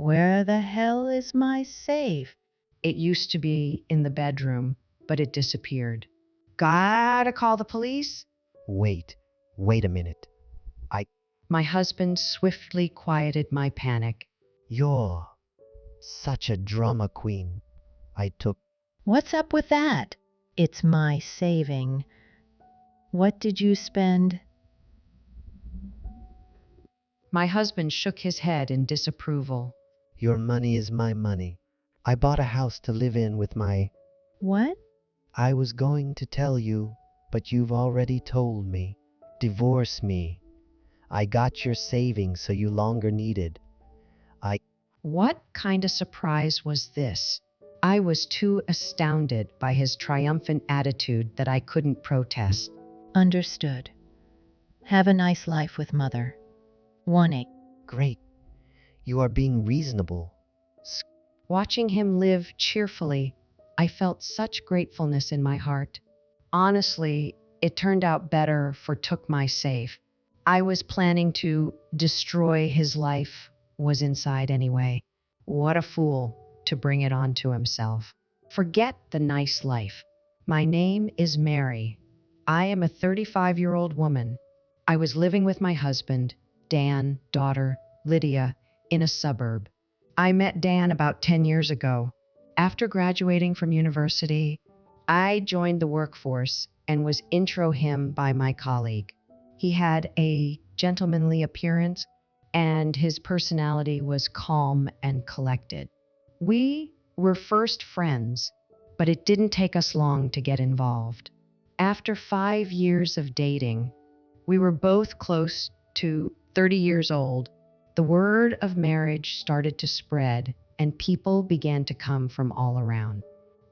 Where the hell is my safe? It used to be in the bedroom, but it disappeared. Gotta call the police? Wait a minute. My husband swiftly quieted my panic. You're such a drama queen. What's up with that? It's my saving. What did you spend? My husband shook his head in disapproval. Your money is my money. I bought a house to live in with my... What? I was going to tell you, but you've already told me. Divorce me. I got your savings so you longer needed. What kind of surprise was this? I was too astounded by his triumphant attitude that I couldn't protest. Understood. Have a nice life with Mother. 1-8. Great. You are being reasonable. Watching him live cheerfully, I felt such gratefulness in my heart. Honestly, it turned out better for took my safe. I was planning to destroy his life, was inside anyway. What a fool to bring it on to himself. Forget the nice life. My name is Mary. I am a 35-year-old woman. I was living with my husband, Dan, daughter, Lydia, in a suburb. I met Dan about 10 years ago. After graduating from university, I joined the workforce and was intro him by my colleague. He had a gentlemanly appearance and his personality was calm and collected. We were first friends, but it didn't take us long to get involved. After 5 years of dating, we were both close to 30 years old. The word of marriage started to spread and people began to come from all around.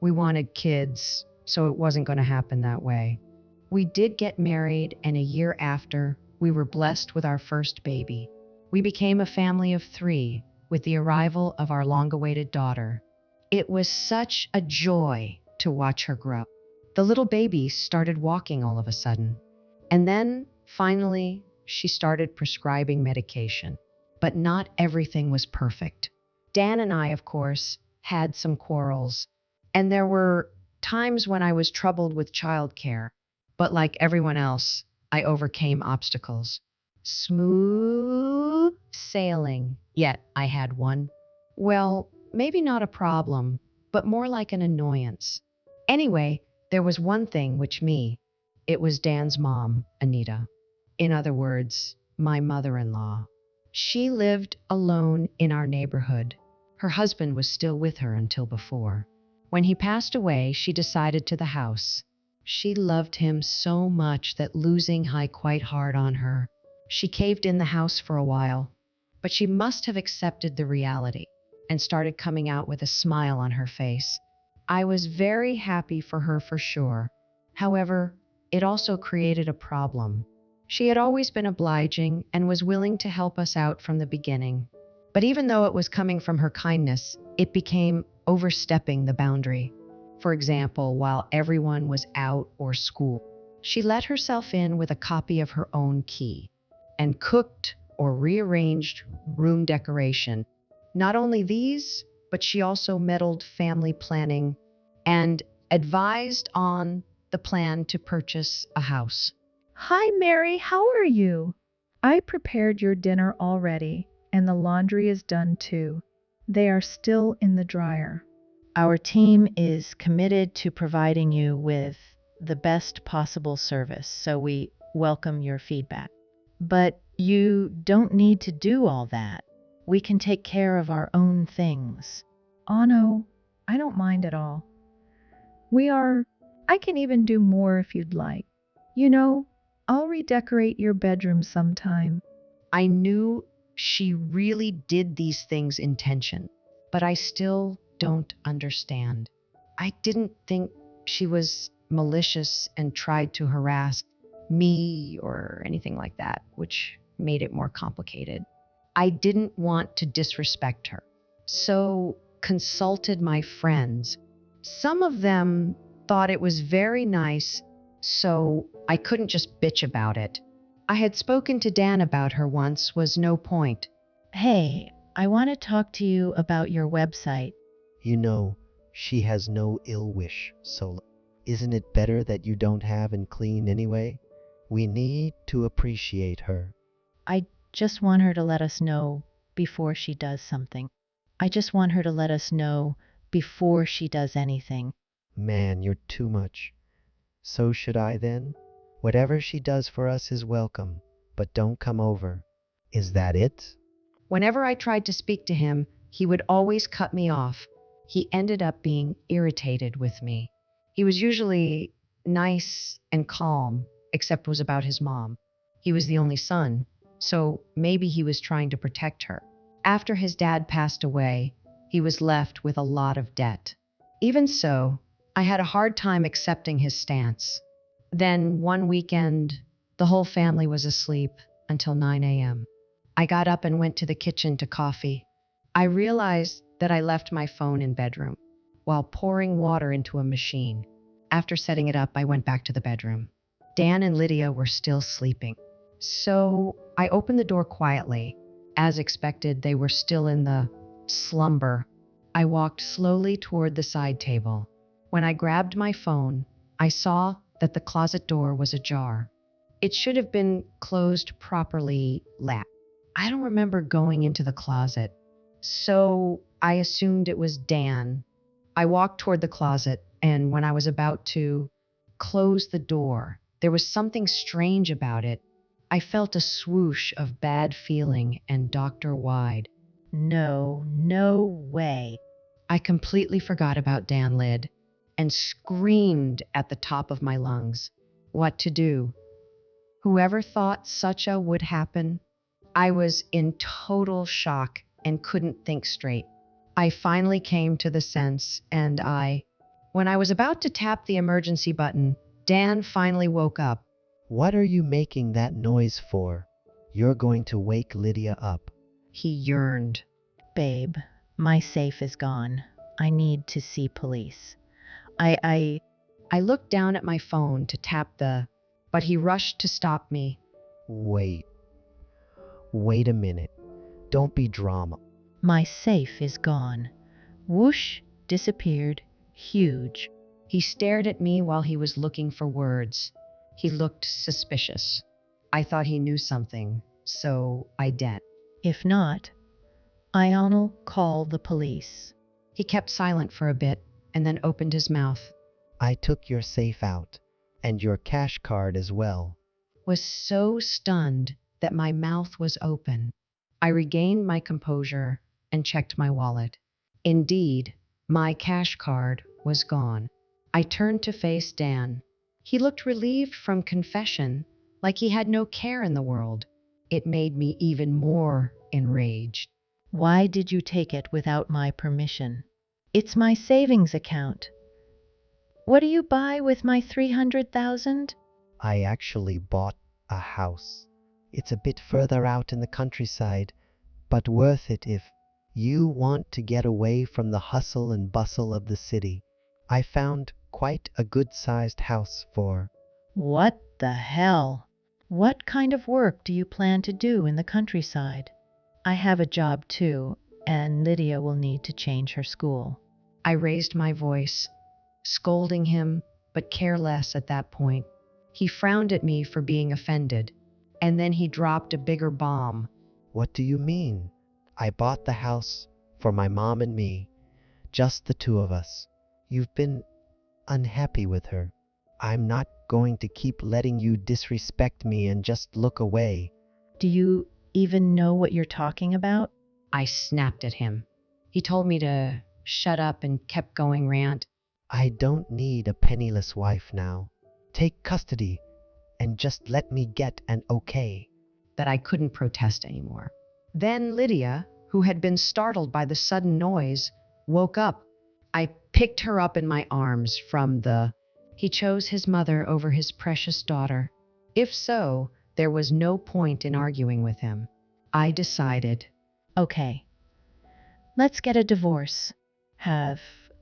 We wanted kids, so it wasn't going to happen that way. We did get married, and a year after, we were blessed with our first baby. We became a family of 3 with the arrival of our long-awaited daughter. It was such a joy to watch her grow. The little baby started walking all of a sudden. And then, finally, she started prescribing medication. But not everything was perfect. Dan and I, of course, had some quarrels. And there were times when I was troubled with childcare. But like everyone else, I overcame obstacles. Smooth sailing. Yet I had one. Well, maybe not a problem, but more like an annoyance. Anyway, there was one thing it was Dan's mom, Anita. In other words, my mother-in-law. She lived alone in our neighborhood. Her husband was still with her until before. When he passed away, she decided to the house. She loved him so much that losing high quite hard on her. She caved in the house for a while, but she must have accepted the reality and started coming out with a smile on her face. I was very happy for her for sure. However, it also created a problem. She had always been obliging and was willing to help us out from the beginning. But even though it was coming from her kindness, it became overstepping the boundary. For example, while everyone was out or school, she let herself in with a copy of her own key and cooked or rearranged room decoration. Not only these, but she also meddled family planning and advised on the plan to purchase a house. Hi, Mary, how are you? I prepared your dinner already, and the laundry is done too. They are still in the dryer. Our team is committed to providing you with the best possible service, so we welcome your feedback. But you don't need to do all that. We can take care of our own things. Oh no, I don't mind at all. I can even do more if you'd like. You know, I'll redecorate your bedroom sometime. I knew she really did these things intention, but I still don't understand. I didn't think she was malicious and tried to harass me or anything like that, which made it more complicated. I didn't want to disrespect her, so consulted my friends. Some of them thought it was very nice, so I couldn't just bitch about it. I had spoken to Dan about her once, was no point. Hey, I want to talk to you about your website. You know, she has no ill wish, so isn't it better that you don't have and clean anyway? We need to appreciate her. I just want her to let us know before she does something. I just want her to let us know before she does anything. Man, you're too much. So should I then? Whatever she does for us is welcome, but don't come over. Is that it? Whenever I tried to speak to him, he would always cut me off. He ended up being irritated with me. He was usually nice and calm, except it was about his mom. He was the only son, so maybe he was trying to protect her. After his dad passed away, he was left with a lot of debt. Even so, I had a hard time accepting his stance. Then one weekend, the whole family was asleep until 9 a.m. I got up and went to the kitchen to coffee. I realized that I left my phone in bedroom while pouring water into a machine. After setting it up, I went back to the bedroom. Dan and Lydia were still sleeping. So I opened the door quietly. As expected, they were still in the slumber. I walked slowly toward the side table. When I grabbed my phone, I saw that the closet door was ajar. It should have been closed properly last. I don't remember going into the closet, so I assumed it was Dan. I walked toward the closet, and when I was about to close the door, there was something strange about it. I felt a swoosh of bad feeling and doctor-wide. No way. I completely forgot about Dan Lid and screamed at the top of my lungs. What to do? Whoever thought such a would happen? I was in total shock and couldn't think straight. I finally came to the sense, and when I was about to tap the emergency button, Dan finally woke up. What are you making that noise for? You're going to wake Lydia up. He yearned. Babe, my safe is gone. I need to see police. I I looked down at my phone to tap but he rushed to stop me. Wait a minute. Don't be drama. My safe is gone. Whoosh, disappeared. Huge. He stared at me while he was looking for words. He looked suspicious. I thought he knew something, so I did. If not, I'll call the police. He kept silent for a bit and then opened his mouth. I took your safe out, and your cash card as well. Was so stunned that my mouth was open. I regained my composure and checked my wallet. Indeed, my cash card was gone. I turned to face Dan. He looked relieved from confession, like he had no care in the world. It made me even more enraged. Why did you take it without my permission? It's my savings account. What do you buy with my 300,000? I actually bought a house. It's a bit further out in the countryside, but worth it if you want to get away from the hustle and bustle of the city. I found quite a good-sized house for... What the hell? What kind of work do you plan to do in the countryside? I have a job too, and Lydia will need to change her school. I raised my voice, scolding him, but careless at that point. He frowned at me for being offended, and then he dropped a bigger bomb. What do you mean? I bought the house for my mom and me, just the two of us. You've been unhappy with her. I'm not going to keep letting you disrespect me and just look away. Do you even know what you're talking about? I snapped at him. He told me to shut up and kept going rant. I don't need a penniless wife now. Take custody and just let me get an okay. That I couldn't protest anymore. Then Lydia, who had been startled by the sudden noise, woke up. I picked her up in my arms from He chose his mother over his precious daughter. If so, there was no point in arguing with him. I decided. Okay, let's get a divorce. Have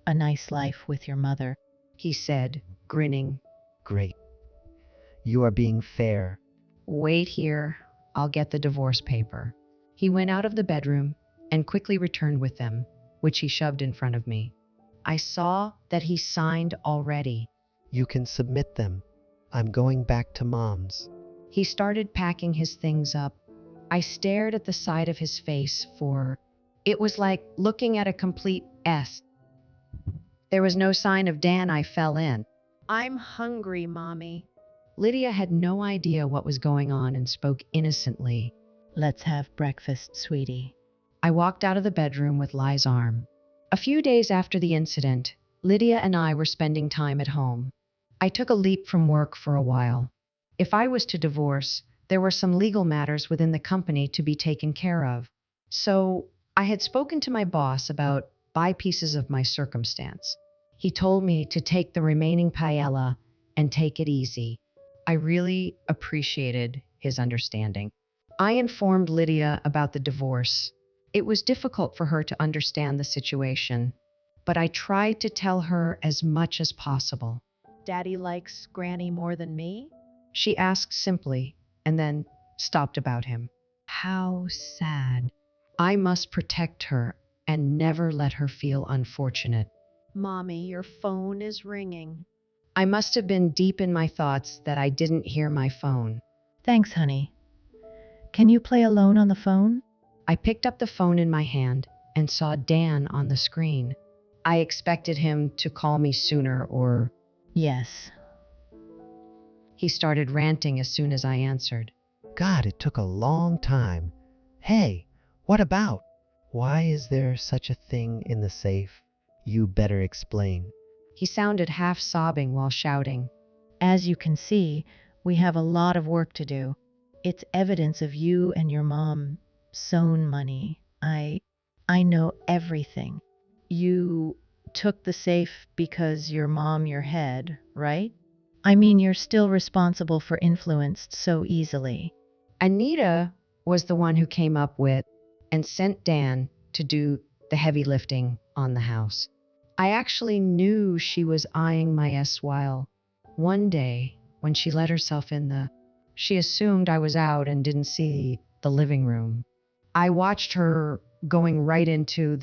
a nice life with your mother, he said, grinning. Great. You are being fair. Wait here. I'll get the divorce paper. He went out of the bedroom and quickly returned with them, which he shoved in front of me. I saw that he signed already. You can submit them. I'm going back to Mom's. He started packing his things up. I stared at the side of his face for it was like looking at a complete S. There was no sign of Dan. I fell in. I'm hungry, Mommy. Lydia had no idea what was going on and spoke innocently. Let's have breakfast, sweetie. I walked out of the bedroom with Lai's arm. A few days after the incident, Lydia and I were spending time at home. I took a leap from work for a while. If I was to divorce, there were some legal matters within the company to be taken care of. So I had spoken to my boss about buy pieces of my circumstance. He told me to take the remaining paella and take it easy. I really appreciated his understanding. I informed Lydia about the divorce. It was difficult for her to understand the situation, but I tried to tell her as much as possible. Daddy likes Granny more than me? She asked simply, and then stopped about him. How sad. I must protect her and never let her feel unfortunate. Mommy, your phone is ringing. I must have been deep in my thoughts that I didn't hear my phone. Thanks, honey. Can you play alone on the phone? I picked up the phone in my hand and saw Dan on the screen. I expected him to call me sooner or Yes. he started ranting as soon as I answered. God, it took a long time. Hey, what about? Why is there such a thing in the safe? You better explain. He sounded half sobbing while shouting. As you can see, we have a lot of work to do. It's evidence of you and your mom sewn money. I know everything. You took the safe because your mom your head, right? I mean, you're still responsible for influenced so easily. Anita was the one who came up with and sent Dan to do the heavy lifting on the house. I actually knew she was eyeing my S while one day when she let herself in she assumed I was out and didn't see the living room. I watched her going right into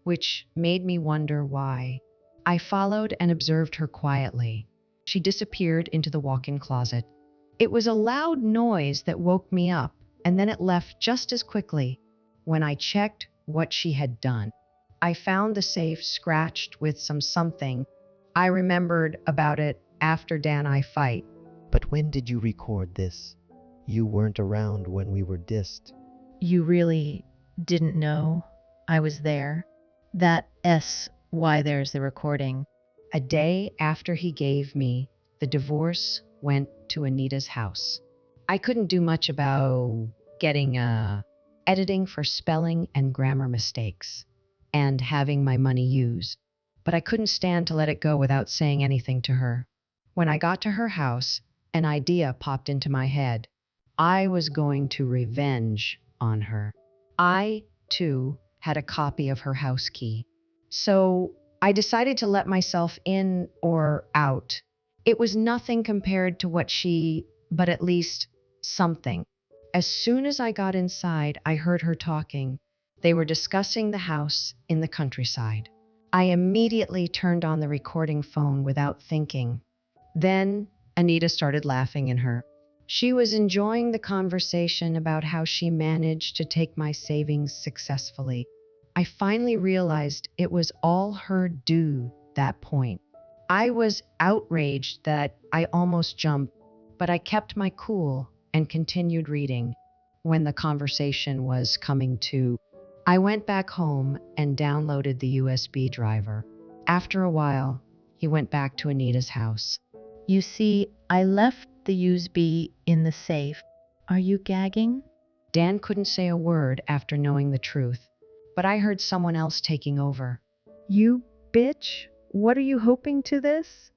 which made me wonder why. I followed and observed her quietly. She disappeared into the walk-in closet. It was a loud noise that woke me up, and then it left just as quickly. When I checked what she had done, I found the safe scratched with something. I remembered about it after Dan and I fight. But when did you record this? You weren't around when we were dissed. You really didn't know I was there? That S, why there's the recording. A day after he gave me the divorce, went to Anita's house. I couldn't do much about getting editing for spelling and grammar mistakes and having my money used, but I couldn't stand to let it go without saying anything to her. When I got to her house, an idea popped into my head. I was going to revenge on her. I, too, had a copy of her house key. So I decided to let myself in or out. It was nothing compared to but at least something. As soon as I got inside, I heard her talking. They were discussing the house in the countryside. I immediately turned on the recording phone without thinking. Then Anita started laughing in her. She was enjoying the conversation about how she managed to take my savings successfully. I finally realized it was all her due that point. I was outraged that I almost jumped, but I kept my cool and continued reading. When the conversation was coming to, I went back home and downloaded the USB driver. After a while, he went back to Anita's house. You see, I left the USB in the safe. Are you gagging? Dan couldn't say a word after knowing the truth, but I heard someone else taking over. You bitch, what are you hoping to this?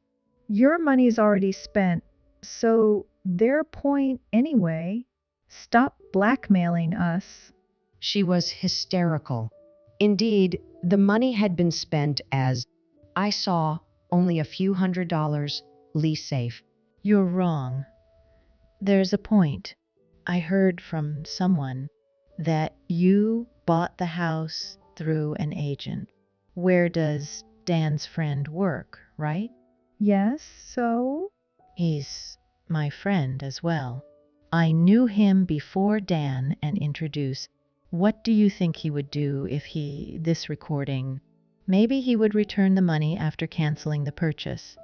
Your money's already spent, so their point anyway. Stop blackmailing us. She was hysterical. Indeed, the money had been spent as I saw only a few $100s, lease safe. You're wrong. There's a point. I heard from someone that you bought the house through an agent. Where does Dan's friend work, right? Yes, so? He's my friend as well. I knew him before Dan and introduced. What do you think he would do if this recording? Maybe he would return the money after canceling the purchase.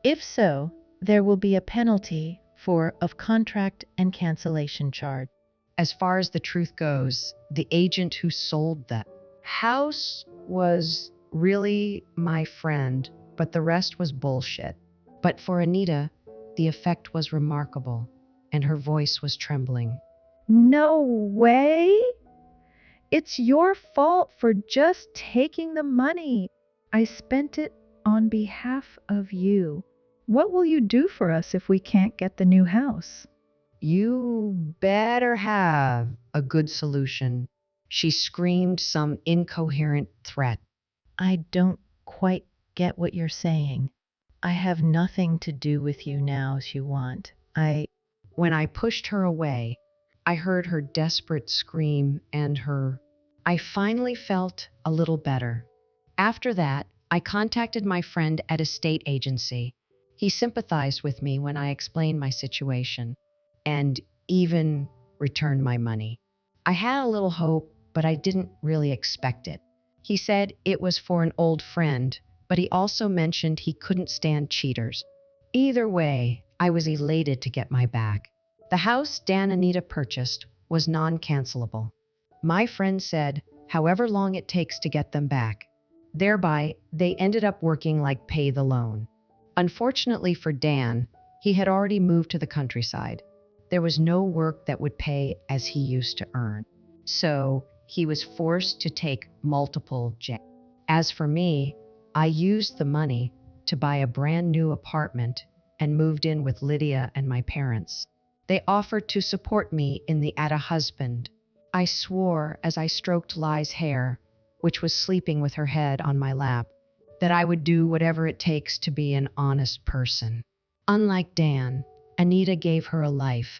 If so, there will be a penalty of contract and cancellation charge. As far as the truth goes, the agent who sold the house was really my friend, but the rest was bullshit. But for Anita, the effect was remarkable, and her voice was trembling. No way! It's your fault for just taking the money. I spent it on behalf of you. What will you do for us if we can't get the new house? You better have a good solution. She screamed some incoherent threat. I don't quite get what you're saying. I have nothing to do with you now if you want. When I pushed her away, I heard her desperate scream and I finally felt a little better. After that, I contacted my friend at a state agency. He sympathized with me when I explained my situation and even returned my money. I had a little hope, but I didn't really expect it. He said it was for an old friend, but he also mentioned he couldn't stand cheaters. Either way, I was elated to get my back. The house Dan and Anita purchased was non-cancelable. My friend said, however long it takes to get them back. Thereby, they ended up working like pay the loan. Unfortunately for Dan, he had already moved to the countryside. There was no work that would pay as he used to earn. So he was forced to take multiple jobs. As for me, I used the money to buy a brand new apartment and moved in with Lydia and my parents. They offered to support me in the at a husband. I swore as I stroked Li's hair, which was sleeping with her head on my lap, that I would do whatever it takes to be an honest person. Unlike Dan, Anita gave her a life.